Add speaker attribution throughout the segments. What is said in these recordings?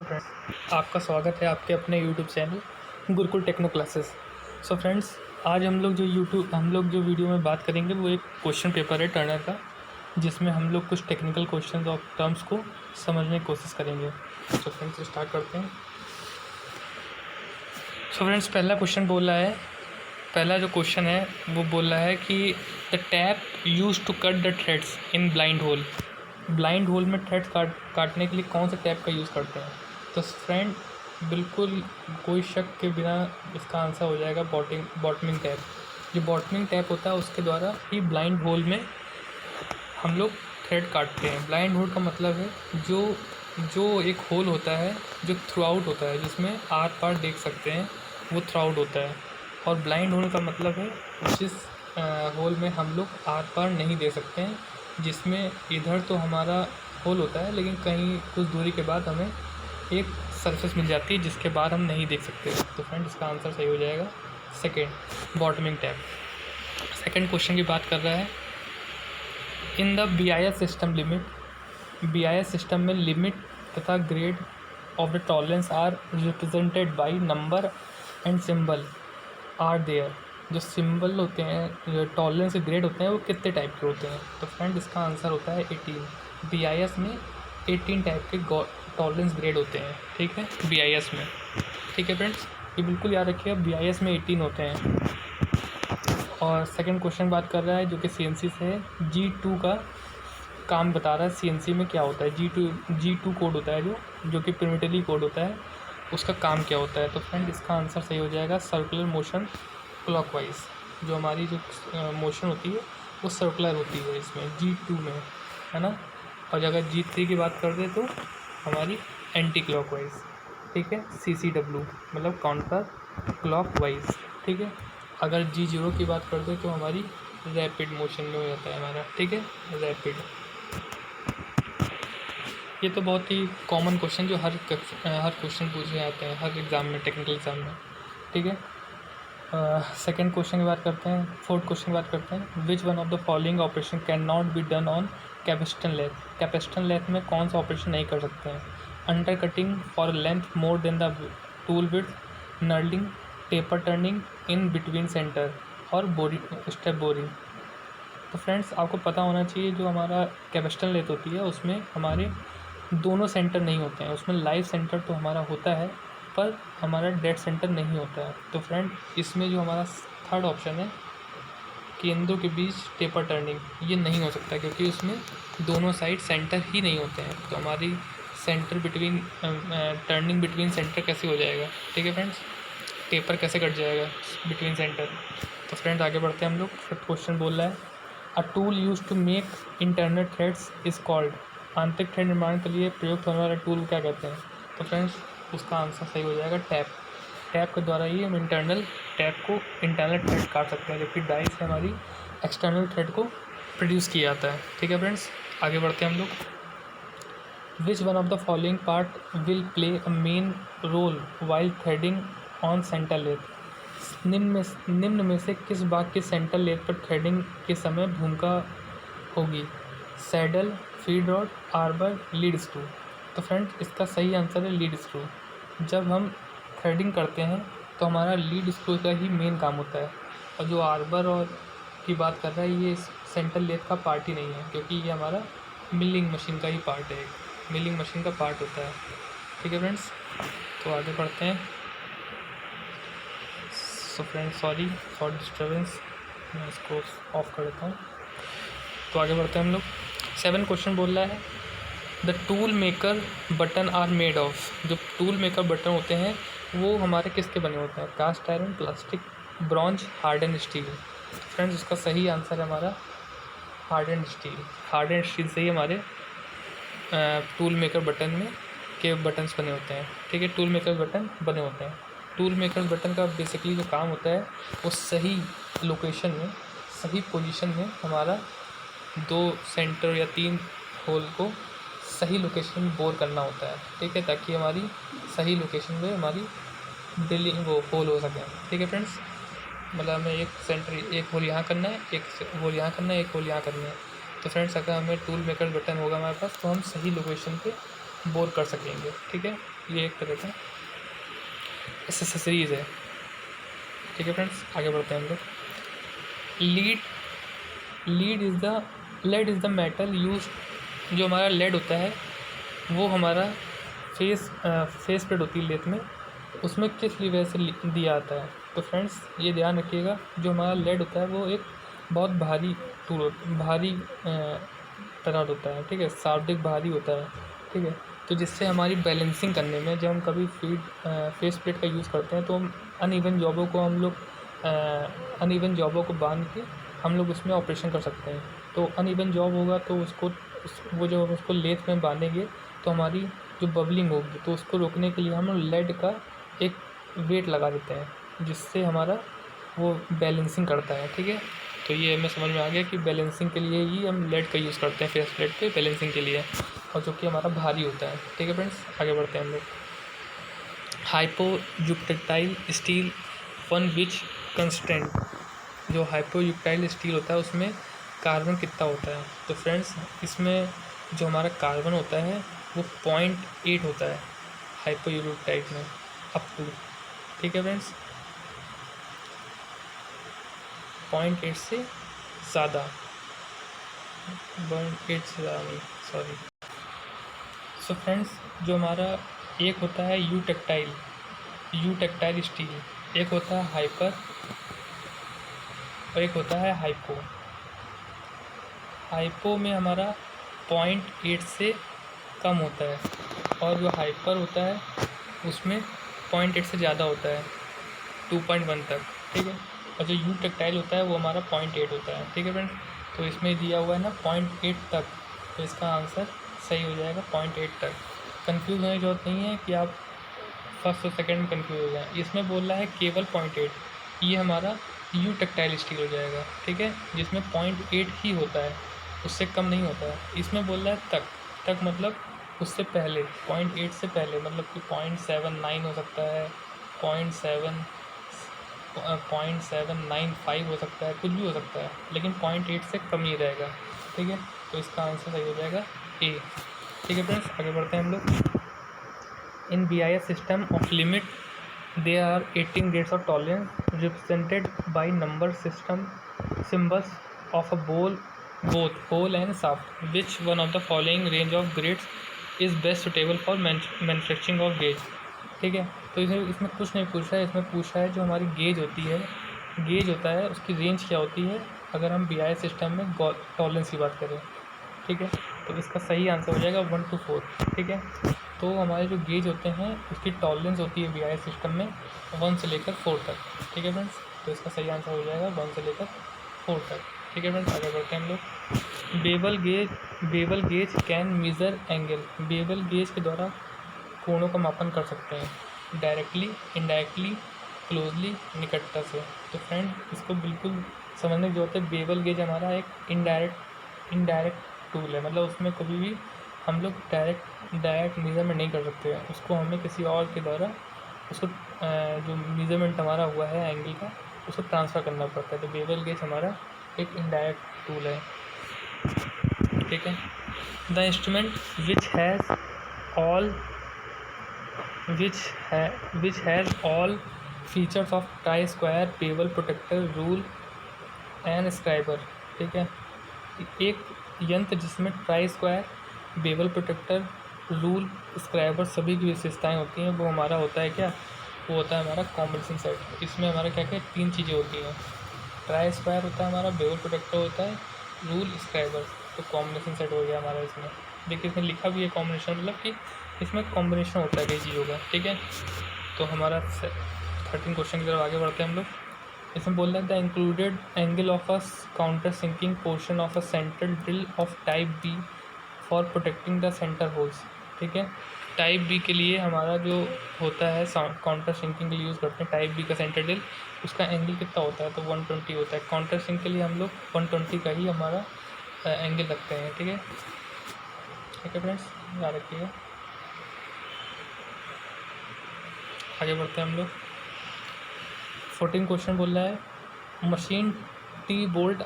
Speaker 1: Friends, आपका स्वागत है आपके अपने YouTube channel Gurukul techno classes. So friends, आज हम लोग जो वीडियो में बात करेंगे वो एक क्वेश्चन पेपर है टर्नर का, जिसमें हम लोग कुछ टेक्निकल क्वेश्चन और टर्म्स को समझने की कोशिश करेंगे। सो फ्रेंड्स, स्टार्ट करते हैं। सो फ्रेंड्स, पहला जो क्वेश्चन है वो बोल रहा है कि the tap use to cut the threads in blind hole. Blind hole में थ्रेड्स काटने के लिए कौन सा टैप का यूज़ करते हैं? तो फ्रेंड, बिल्कुल कोई शक के बिना इसका आंसर हो जाएगा बॉटमिंग टैप। जो बॉटमिंग टैप होता है उसके द्वारा ही ब्लाइंड होल में हम लोग थ्रेड काटते हैं। ब्लाइंड होल का मतलब है जो एक होल होता है जो थ्रू आउट होता है, जिसमें आर पार देख सकते हैं, वो थ्रू आउट होता है। और ब्लाइंड होल का मतलब है जिस होल में हम लोग आर पार नहीं दे सकते हैं, जिसमें इधर तो हमारा होल होता है लेकिन कहीं कुछ दूरी के बाद हमें एक सरफेस मिल जाती है जिसके बाद हम नहीं देख सकते। तो फ्रेंड, इसका आंसर सही हो जाएगा second, bottoming tap. Second question की बात कर रहा है, in the BIS system BIS system में लिमिट तथा grade of the tolerance are represented by number and symbol are there. जो सिंबल होते हैं, जो टॉलरेंस के ग्रेड होते हैं, वो कितने टाइप के होते हैं? तो फ्रेंड, इसका आंसर होता है 18। BIS में 18 टाइप के टॉलरेंस ग्रेड होते हैं, ठीक है, BIS में। ठीक है फ्रेंड्स, ये बिल्कुल याद रखिएगा, BIS में 18 होते हैं। और सेकंड क्वेश्चन बात कर रहा है जो कि CNC से है, G2 का काम बता रहा है। CNC में क्या होता है? G2 कोड होता है जो कि प्रिमिटिवली कोड होता है, उसका काम क्या होता है? तो फ्रेंड, इसका आंसर सही हो जाएगा सर्कुलर मोशन क्लॉकवाइज। जो हमारी जो मोशन होती है वो सर्कुलर होती है इसमें G2 में, है ना। और अगर G3 की बात कर दे तो हमारी एंटी क्लॉकवाइज, ठीक है, CCW मतलब काउंटर क्लॉकवाइज, ठीक है। अगर G0 की बात कर दे तो हमारी रैपिड मोशन में हो जाता है हमारा, ठीक है, रैपिड। ये तो बहुत ही कॉमन क्वेश्चन जो हर क्वेश्चन पूछे जाते हैं हर एग्ज़ाम में, टेक्निकल एग्ज़ाम में, ठीक है। सेकेंड क्वेश्चन की बात करते हैं, फोर्थ क्वेश्चन की बात करते हैं। Which one of the following operation can not be done on capstan lathe? Capstan lathe में कौन सा ऑपरेशन नहीं कर सकते हैं? Under cutting for length more than the tool width, knurling, taper turning in between centre, और boring, step boring. तो friends, आपको पता होना चाहिए जो हमारा कैपेसिटन लेथ होती है उसमें हमारे दोनों सेंटर नहीं होते हैं। उसमें लाइव सेंटर तो हमारा होता है पर हमारा डेड सेंटर नहीं होता है। तो फ्रेंड, इसमें जो हमारा थर्ड ऑप्शन है, केंद्रों के बीच टेपर टर्निंग, ये नहीं हो सकता क्योंकि उसमें दोनों साइड सेंटर ही नहीं होते हैं। तो हमारी centre between turning between centre कैसे हो जाएगा? ठीक है फ्रेंड्स, टेपर कैसे कट जाएगा बिटवीन सेंटर? तो फ्रेंड्स, आगे बढ़ते हैं हम लोग। फिफ्थ क्वेश्चन बोल रहा है, a tool use to make internal threads is called. आंतरिक थ्रेड निर्माण के लिए प्रयुक्त होने वाला टूल क्या कहते हैं? तो फ्रेंड्स, उसका आंसर सही हो जाएगा टैप। टैप के द्वारा ही हम इंटरनल थ्रेड काट सकते हैं, जबकि डाई से हमारी एक्सटर्नल थ्रेड को प्रोड्यूस किया जाता है। ठीक है फ्रेंड्स, आगे बढ़ते हैं हम लोग। Which one of the following part will play a main role while threading on centre lathe? निम्न में से किस भाग के सेंटर लेथ पर थ्रेडिंग के समय भूमिका होगी? Saddle, feed rod, arbor, lead screw. तो फ्रेंड्स, इसका सही आंसर है लीड स्क्रू। जब हम थ्रेडिंग करते हैं तो हमारा लीड स्क्रू का ही मेन काम होता है। और जो आर्बर और की बात कर रहा है, ये सेंटर लेथ का पार्ट ही नहीं है, क्योंकि ये हमारा मिलिंग मशीन का ही पार्ट है, मिलिंग मशीन का पार्ट होता है। ठीक है फ्रेंड्स, तो आगे बढ़ते हैं। So friends, sorry for disturbance, मैं इसको ऑफ कर देता हूँ। तो आगे बढ़ते हैं हम लोग। 7 क्वेश्चन बोल रहा है, the tool maker button are made of. जो टूल मेकर बटन होते हैं वो हमारे किसके बने होते हैं? Cast iron, plastic, bronze, harden steel. Friends, उसका सही आंसर है हमारा हार्डन स्टील। हार्डन स्टील से ही हमारे टूल मेकर बटन में के बटन्स बने होते हैं। ठीक है, टूल मेकर बटन बने होते हैं। टूल मेकर बटन का बेसिकली जो काम होता है वो सही लोकेशन में, सही पोजीशन में हमारा 2 सेंटर या 3 होल को सही लोकेशन में बोर करना होता है। ठीक है, ताकि हमारी सही लोकेशन में हमारी ड्रिलिंग वो होल हो सके। ठीक है फ्रेंड्स, मतलब हमें एक होल यहाँ करना है, एक होल यहाँ करना है, एक होल यहाँ करना है। तो फ्रेंड्स, अगर हमें टूल मेकर बटन होगा हमारे पास तो हम सही लोकेशन पे बोर कर सकेंगे। ठीक है, ये एक तरह का एक्सेसरीज है। ठीक है फ्रेंड्स, आगे बढ़ते हैं हम लोग। Lead lead is the metal use, जो हमारा लेड होता है वो हमारा फेस प्लेट होती है लेथ में, उसमें किस वजह से दिया आता है। तो फ्रेंड्स ये ध्यान रखिएगा, जो हमारा लेड होता है वो एक बहुत भारी भारी तरह होता है। ठीक है, शाब्दिक भारी होता है। ठीक है, तो जिससे हमारी बैलेंसिंग करने में जब हम कभी फेस प्लेट का यूज़ करते हैं तो हम अनइवन जॉबों को बांध के हम लोग उसमें ऑपरेशन कर सकते हैं। तो अनइवन जॉब होगा तो वो जो हम उसको लेथ में बांधेंगे तो हमारी जो बबलिंग होगी, तो उसको रोकने के लिए हम लेड का एक वेट लगा देते हैं, जिससे हमारा वो बैलेंसिंग करता है। ठीक है, तो ये हमें समझ में आ गया कि बैलेंसिंग के लिए ही हम लेड का यूज़ करते हैं फेस प्लेट पे, बैलेंसिंग के लिए, और जो कि हमारा भारी होता है। ठीक है फ्रेंड्स, आगे बढ़ते हैं हम लोग। हाइपोजुक्टाइल स्टील वन विच कंस्टेंट, जो हाइपोजुक्टाइल स्टील होता है उसमें कार्बन कितना होता है। तो फ्रेंड्स इसमें जो हमारा कार्बन होता है वो 0.8 होता है हाइपोजुक्टाइल में, अप टू। ठीक है फ्रेंड्स, 0.8 से ज़्यादा, 0.8 से ज़्यादा नहीं, सॉरी। सो फ्रेंड्स जो हमारा एक होता है यू टेक्टाइल स्टील, एक होता है हाइपर और एक होता है हाइपो में हमारा 0.8 से कम होता है, और जो हाइपर होता है उसमें 0.8 से ज़्यादा होता है, 2.1 तक। ठीक है, और जो यू टेक्टाइल होता है वो हमारा 0.8 होता है। ठीक है फ्रेंड्स, तो इसमें दिया हुआ है ना 0.8 तक, तो इसका आंसर सही हो जाएगा 0.8 तक। कंफ्यूज होने की जरूरत नहीं है कि आप फर्स्ट और सेकंड में कंफ्यूज हो जाए। इसमें बोल रहा है केवल 0.8, ये हमारा यू टेक्टाइल स्टील हो जाएगा। ठीक है, जिसमें 0.8 ही होता है, उससे कम नहीं होता है। इसमें बोल रहा है तक मतलब उससे पहले, 0.8 से पहले, मतलब कि 0.79 हो सकता है, 0.795 हो सकता है, कुछ भी हो सकता है, लेकिन 0.8 से कम ही रहेगा। ठीक है, तो इसका आंसर सही हो जाएगा ए। ठीक है फ्रेंड्स, आगे बढ़ते हैं हम लोग। इन BIS system of limit there are 18 grades of tolerance represented by number system symbols of a both hole and shaft. Which one of the following range of grades is best suitable for manufacturing of gauge? ठीक है, तो इसमें कुछ नहीं पूछा है, इसमें पूछा है जो हमारी गेज होती है, गेज होता है उसकी रेंज क्या होती है अगर हम BIS सिस्टम में टॉलरेंस की बात करें। ठीक है, तो इसका सही आंसर हो जाएगा 1 to 4। ठीक है, तो हमारे जो गेज होते हैं उसकी टॉलरेंस होती है BIS सिस्टम में 1 से लेकर 4 तक। ठीक है फ्रेंड्स, तो इसका सही आंसर हो जाएगा 1 से लेकर 4 तक। ठीक है फ्रेंड्स, आगे बढ़ते हैं हम लोग। Bevel gauge can measure angle, bevel gauge के द्वारा कोणों का मापन कर सकते हैं, डायरेक्टली, इनडायरेक्टली, क्लोजली, निकटता से। तो फ्रेंड इसको बिल्कुल समझने की जरूरत है। बेवल गेज हमारा एक इनडायरेक्ट टूल है, मतलब उसमें कभी भी हम लोग डायरेक्ट मेज़रमेंट नहीं कर सकते हैं, उसको हमें किसी और के द्वारा उसको जो मेज़रमेंट हमारा हुआ है एंगल का उसको ट्रांसफ़र करना पड़ता है। तो बेवल गेज हमारा एक इनडायरेक्ट टूल है। ठीक है, the instrument which has all features of try square, bevel, protector, rule and scriber. ठीक है, एक यंत्र जिसमें try square, bevel, protector, rule, scriber सभी की विशेषताएं होती हैं, वो हमारा होता है क्या, वो होता है हमारा कॉम्बिनेशन सेट। इसमें हमारा क्या क्या 3 चीज़ें होती हैं, ट्राई स्क्वायर होता है हमारा, बेवल, प्रोटेक्टर होता है, रूल, स्क्राइबर। तो कॉम्बिनेशन सेट हो गया हमारा इसमें। देखिए इसमें लिखा भी है कॉम्बिनेशन, मतलब कि इसमें कॉम्बिनेशन होता है कई चीज़ों का। ठीक है, तो हमारा 13 क्वेश्चन की तरफ आगे बढ़ते हैं हम लोग। इसमें बोल रहा है the included angle of a counter sinking portion of a central drill of type B for protecting the centre holes. ठीक है, टाइप बी के लिए हमारा जो होता है काउंटर सिंकिंग के लिए यूज़ करते हैं टाइप बी का सेंटर ड्रिल, उसका एंगल कितना होता है, तो 120 होता है। काउंटर सिंक के लिए हम लोग 120 का ही हमारा एंगल रखते हैं। ठीक है, ठीक है फ्रेंड्स, याद रखिएगा। आगे बढ़ते हैं हम लोग। 14 क्वेश्चन बोल रहा है machine T bolt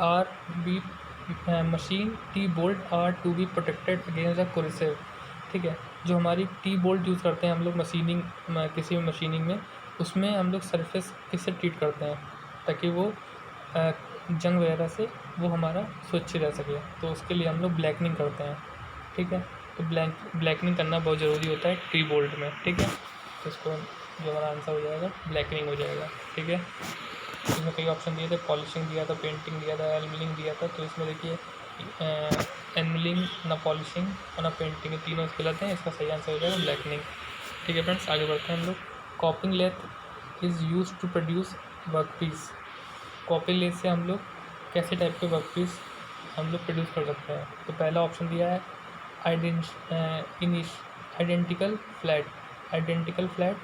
Speaker 1: are to be protected against the corrosive. ठीक है, जो हमारी टी बोल्ट यूज़ करते हैं हम लोग मशीनिंग किसी भी मशीनिंग में, उसमें हम लोग सरफेस किससे ट्रीट करते हैं ताकि वो जंग वगैरह से वो हमारा स्वच्छ रह सके। तो उसके लिए हम लोग ब्लैकनिंग करते हैं, ठीक है। तो ब्लैकनिंग करना बहुत ज़रूरी होता है टी बोल्ट में, ठीक है। तो इसको जो हमारा आंसर हो जाएगा ब्लैकनिंग हो जाएगा, ठीक है। इसमें कई ऑप्शन दिए थे, पॉलिशिंग दिया था, पेंटिंग दिया था, एनमिलिंग दिया था। तो इसमें देखिए एनमिलिंग ना पॉलिशिंग और ना पेंटिंग, तीनों गलत हैं। इसका सही आंसर हो जाएगा ब्लैकनिंग, ठीक है फ्रेंड्स। आगे बढ़ते हैं हम लोग। Copying lathe is use to produce work piece. Copy lathe से हम लोग कैसे टाइप के वर्क पीस हम लोग प्रोड्यूस कर सकते हैं। तो पहला ऑप्शन दिया है identical flat, identical flat,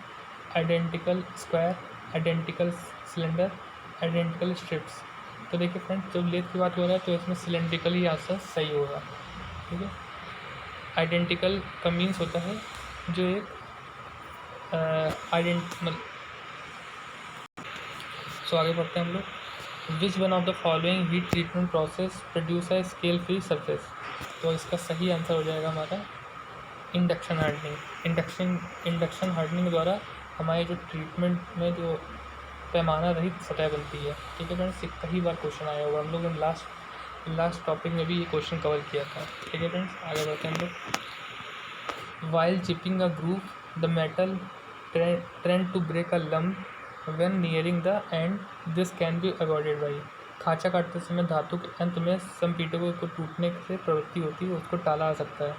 Speaker 1: identical square, identical cylinder, identical strips. तो देखिए फ्रेंड्स, जब लेथ की बात हो रहा है तो इसमें सिलेंड्रिकल ही आंसर सही होगा, ठीक है। आइडेंटिकल का मीन्स होता है जो एक सो आगे बढ़ते हैं हम लोग। Which one of the following heat treatment process produce है स्केल फ्री सरफेस। तो इसका सही आंसर हो जाएगा हमारा इंडक्शन हार्डनिंग। इंडक्शन हार्डनिंग द्वारा हमारे जो ट्रीटमेंट में जो पैमाना रहित सतह बनती है, ठीक है फ्रेंड्स। कई बार क्वेश्चन आया होगा, हम लोगों ने लास्ट टॉपिक में भी ये क्वेश्चन कवर किया था, ठीक है फ्रेंड्स। आगे बढ़ते हैं हम लोग। While chipping a groove the metal tend to break a lump when nearing the end, this can be avoided by. खाँचा काटते समय धातु के अंत में संपीड़कों को टूटने से प्रवृत्ति होती है, उसको टाला जा सकता है।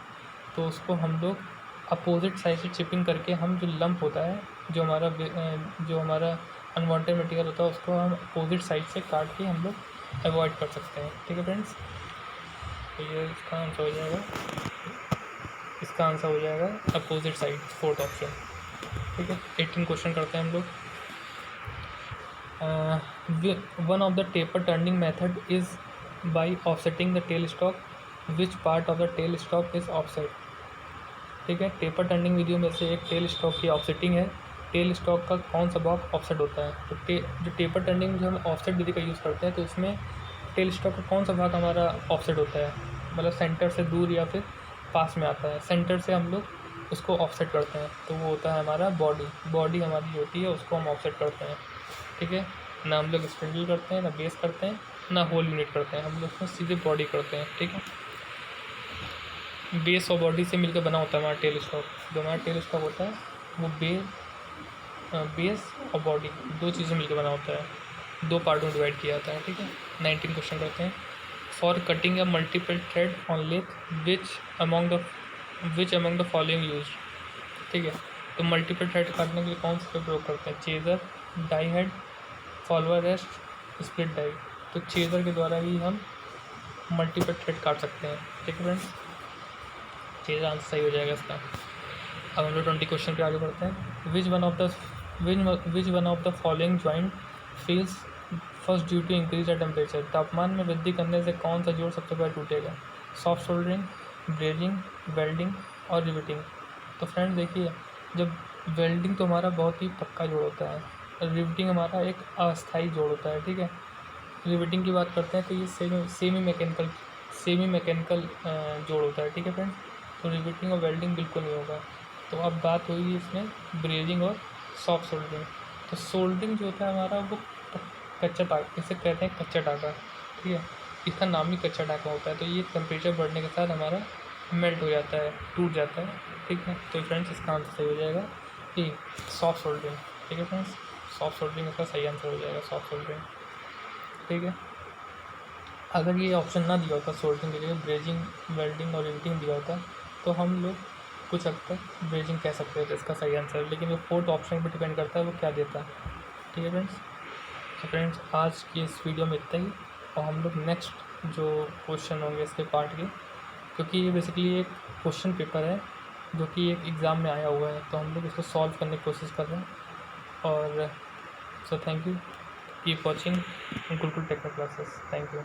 Speaker 1: तो उसको हम लोग अपोजिट साइड से चिपिंग करके हम जो लंप होता है, जो हमारा अनवांटेड मटेरियल होता है, उसको हम अपोजिट साइड से काट के हम लोग अवॉइड कर सकते हैं, ठीक है फ्रेंड्स। तो ये इसका आंसर हो जाएगा, इसका आंसर हो जाएगा अपोजिट साइड, फोर्थ ऑप्शन, ठीक है। 18 क्वेश्चन करते हैं हम लोग। One of the taper turning method is by offsetting the tell stock, which part of the tell stock is offset, ठीक है। टेपर टर्निंग विधियों में से एक टेल स्टॉक की ऑफसेटिंग है। टेल स्टॉक का कौन सा भाग ऑफसेट होता है। तो जो टेपर टर्निंग में जो हम ऑफसेट विधि का यूज़ करते हैं, तो उसमें टेल स्टॉक का कौन सा भाग हमारा ऑफसेट होता है, मतलब सेंटर से दूर या फिर पास में आता है। सेंटर से हम लोग उसको ऑफसेट करते हैं, तो वो होता है हमारा बॉडी हमारी होती है, उसको हम ऑफसेट करते हैं, ठीक है। ना हम लोग स्पिंडल करते हैं, ना बेस करते हैं, ना होल यूनिट करते हैं, हम लोग उसमें सीधे बॉडी करते हैं, ठीक है। बेस और बॉडी से मिलकर बना होता है हमारा टेल स्टॉक। जो हमारा टेल स्टॉक होता है वो बेस और बॉडी दो चीज़ें मिलकर बना होता है, दो पार्ट में डिवाइड किया जाता है, ठीक है। 19 क्वेश्चन करते हैं। For cutting a multiple thread on lathe which among the following use, ठीक है। तो मल्टीपल थ्रेड काटने के लिए कौन सा प्रयोग करते हैं, chaser, die head, follower rest, split die. तो चेज़र के द्वारा ही हम मल्टीपल थ्रेड काट सकते हैं, ठीक है फ्रेंड्स। चेज़र आंसर सही हो जाएगा इसका। अब हम लोग 20 क्वेश्चन पे आगे बढ़ते हैं। Which one of the following joint fails first due to increase the temperature. तापमान में वृद्धि करने से कौन सा जोड़ सबसे पहले टूटेगा, सॉफ्ट सोल्डरिंग, ब्रेजिंग, वेल्डिंग और रिवेटिंग। तो फ्रेंड्स देखिए, जब वेल्डिंग तो हमारा बहुत ही पक्का जोड़ होता है, रिवेटिंग हमारा एक अस्थायी जोड़ होता है, ठीक है। रिवेटिंग की बात करते हैं तो ये सेमी मैकेनिकल जोड़ होता है, ठीक है फ्रेंड्स। तो रिवेटिंग और वेल्डिंग बिल्कुल नहीं होगा। तो अब बात होगी इसमें ब्रेजिंग और सॉफ्ट सोल्डरिंग। तो सोल्डरिंग जो होता है हमारा वो कच्चा टाका, इसे कहते हैं कच्चा टाका, ठीक है। इसका नाम ही कच्चा टाका होता है। तो ये टेम्परेचर बढ़ने के साथ हमारा मेल्ट हो जाता है, टूट जाता है, ठीक है। तो फ्रेंड्स इसका आंसर सही हो जाएगा कि सॉफ्ट सोल्डरिंग, ठीक है फ्रेंड्स। सॉफ्ट सोल्डरिंग इसका सही आंसर हो जाएगा, सॉफ्ट सोल्डरिंग, ठीक है। अगर ये ऑप्शन ना दिया होता सोल्डरिंग के लिए, ब्रेजिंग, वेल्डिंग और रिवेटिंग दिया होता, तो हम लोग कुछ हद तक ब्रेजिंग कह सकते हैं इसका सही आंसर। लेकिन वो फोर्थ ऑप्शन पर डिपेंड करता है वो क्या देता है, ठीक है फ्रेंड्स। तो फ्रेंड्स आज की इस वीडियो में इतना ही, और हम लोग नेक्स्ट जो क्वेश्चन होंगे इसके पार्ट के, क्योंकि ये बेसिकली एक क्वेश्चन पेपर है जो कि एक एग्ज़ाम में आया हुआ है, तो हम लोग इसको सॉल्व करने की कोशिश कर रहे हैं। और so thank you, keep watching Gurukul technical classes, thank you.